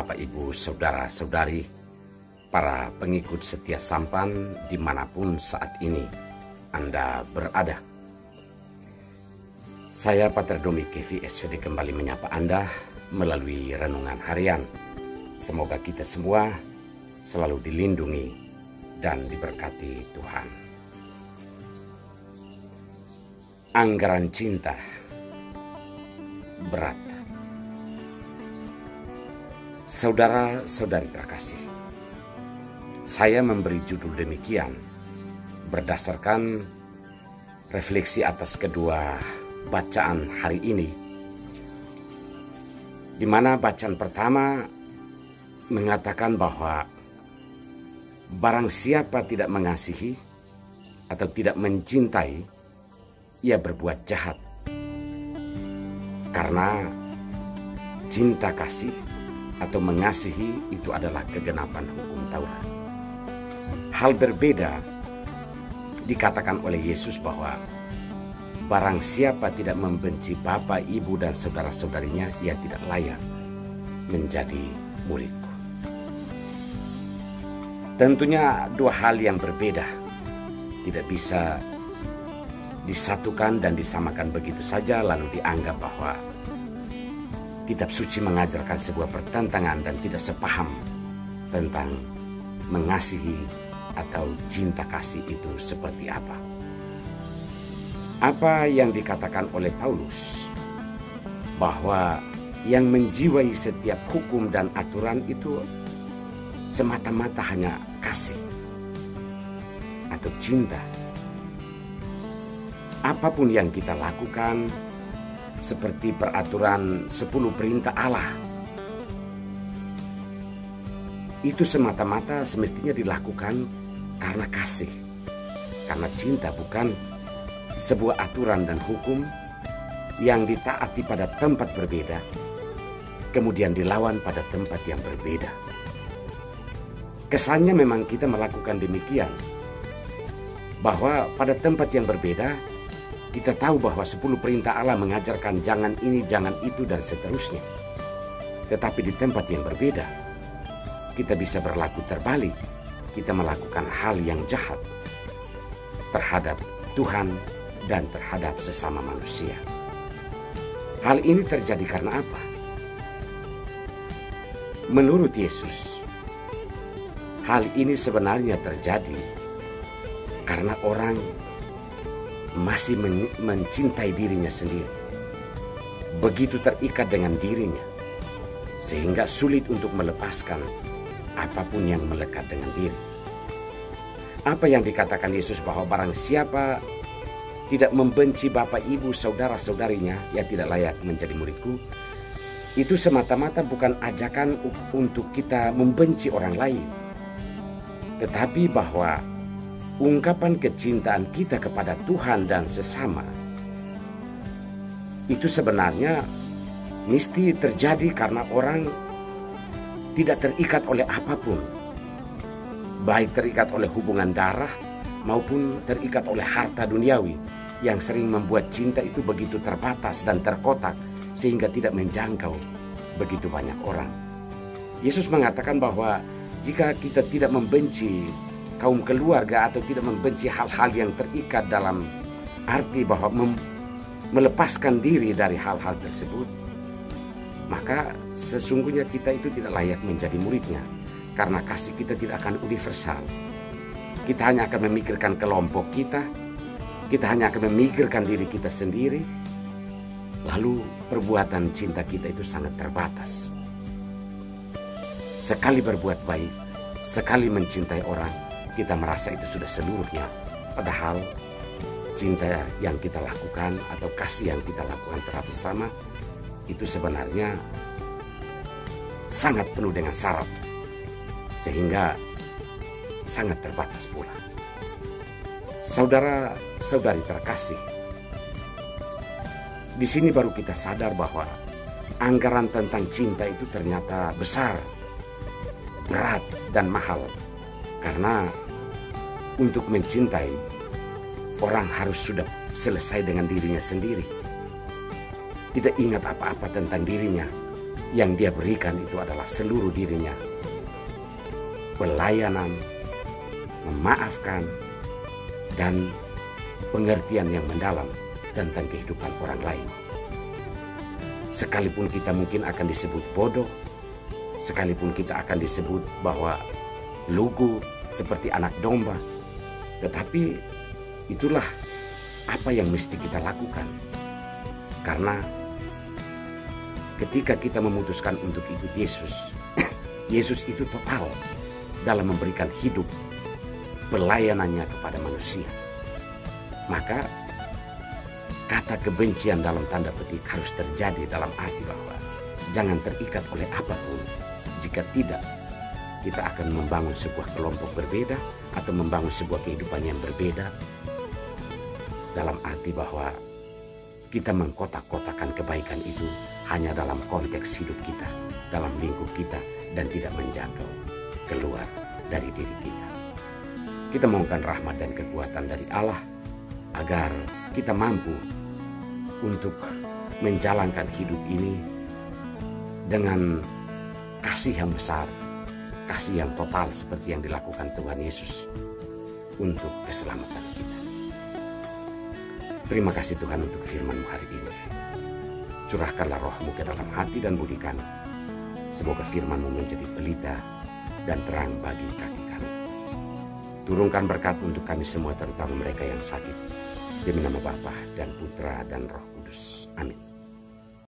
Bapak, Ibu, Saudara-saudari, para pengikut setia Sampan dimanapun saat ini Anda berada. Saya Pater Domi Kevi SVD kembali menyapa Anda melalui renungan harian. Semoga kita semua selalu dilindungi dan diberkati Tuhan. Anggaran cinta berat. Saudara-saudari terkasih, saya memberi judul demikian berdasarkan refleksi atas kedua bacaan hari ini, di mana bacaan pertama mengatakan bahwa barang siapa tidak mengasihi atau tidak mencintai, ia berbuat jahat. Karena cinta kasih atau mengasihi itu adalah kegenapan hukum Taurat. Hal berbeda dikatakan oleh Yesus bahwa barang siapa tidak membenci bapa, ibu, dan saudara-saudarinya, ia tidak layak menjadi muridku. Tentunya dua hal yang berbeda, tidak bisa disatukan dan disamakan begitu saja lalu dianggap bahwa Kitab Suci mengajarkan sebuah pertentangan dan tidak sepaham tentang mengasihi atau cinta kasih itu seperti apa. Apa yang dikatakan oleh Paulus bahwa yang menjiwai setiap hukum dan aturan itu semata-mata hanya kasih atau cinta. Apapun yang kita lakukan, seperti peraturan 10 perintah Allah, itu semata-mata semestinya dilakukan karena kasih, karena cinta, bukan sebuah aturan dan hukum yang ditaati pada tempat berbeda, kemudian dilawan pada tempat yang berbeda. Kesannya memang kita melakukan demikian, bahwa pada tempat yang berbeda kita tahu bahwa 10 perintah Allah mengajarkan jangan ini, jangan itu, dan seterusnya. Tetapi di tempat yang berbeda, kita bisa berlaku terbalik. Kita melakukan hal yang jahat terhadap Tuhan dan terhadap sesama manusia. Hal ini terjadi karena apa? Menurut Yesus, hal ini sebenarnya terjadi karena orang masih mencintai dirinya sendiri. Begitu terikat dengan dirinya, sehingga sulit untuk melepaskan apapun yang melekat dengan diri. Apa yang dikatakan Yesus bahwa barang siapa tidak membenci bapak, ibu, saudara-saudarinya, ia tidak layak menjadi muridku. Itu semata-mata bukan ajakan untuk kita membenci orang lain, tetapi bahwa ungkapan kecintaan kita kepada Tuhan dan sesama itu sebenarnya mesti terjadi karena orang tidak terikat oleh apapun, baik terikat oleh hubungan darah maupun terikat oleh harta duniawi yang sering membuat cinta itu begitu terbatas dan terkotak sehingga tidak menjangkau begitu banyak orang. Yesus mengatakan bahwa jika kita tidak membenci kaum keluarga atau tidak membenci hal-hal yang terikat dalam arti bahwa melepaskan diri dari hal-hal tersebut, maka sesungguhnya kita itu tidak layak menjadi muridnya, karena kasih kita tidak akan universal. Kita hanya akan memikirkan kelompok kita hanya akan memikirkan diri kita sendiri, lalu perbuatan cinta kita itu sangat terbatas. Sekali berbuat baik, sekali mencintai orang, kita merasa itu sudah seluruhnya. Padahal cinta yang kita lakukan atau kasih yang kita lakukan terhadap sesama itu sebenarnya sangat penuh dengan syarat, sehingga sangat terbatas pula. Saudara-saudari terkasih, di sini baru kita sadar bahwa anggaran tentang cinta itu ternyata besar, berat, dan mahal. Karena untuk mencintai, orang harus sudah selesai dengan dirinya sendiri. Tidak ingat apa-apa tentang dirinya, yang dia berikan itu adalah seluruh dirinya. Pelayanan, memaafkan, dan pengertian yang mendalam tentang kehidupan orang lain. Sekalipun kita mungkin akan disebut bodoh, sekalipun kita akan disebut bahwa lugu seperti anak domba, tetapi itulah apa yang mesti kita lakukan. Karena ketika kita memutuskan untuk ikut Yesus, Yesus itu total dalam memberikan hidup pelayanannya kepada manusia. Maka kata kebencian dalam tanda petik harus terjadi dalam hati bahwa jangan terikat oleh apapun. Jika tidak, kita akan membangun sebuah kelompok berbeda atau membangun sebuah kehidupan yang berbeda, dalam arti bahwa kita mengkotak-kotakan kebaikan itu hanya dalam konteks hidup kita, dalam lingkup kita, dan tidak menjangkau keluar dari diri kita. Kita mohonkan rahmat dan kekuatan dari Allah agar kita mampu untuk menjalankan hidup ini dengan kasih yang besar, kasih yang total seperti yang dilakukan Tuhan Yesus untuk keselamatan kita. Terima kasih Tuhan untuk firman-Mu hari ini. Curahkanlah roh-Mu ke dalam hati dan budi kami. Semoga firman-Mu menjadi pelita dan terang bagi kaki kami. Turunkan berkat untuk kami semua, terutama mereka yang sakit. Demi nama Bapa dan Putra dan Roh Kudus. Amin.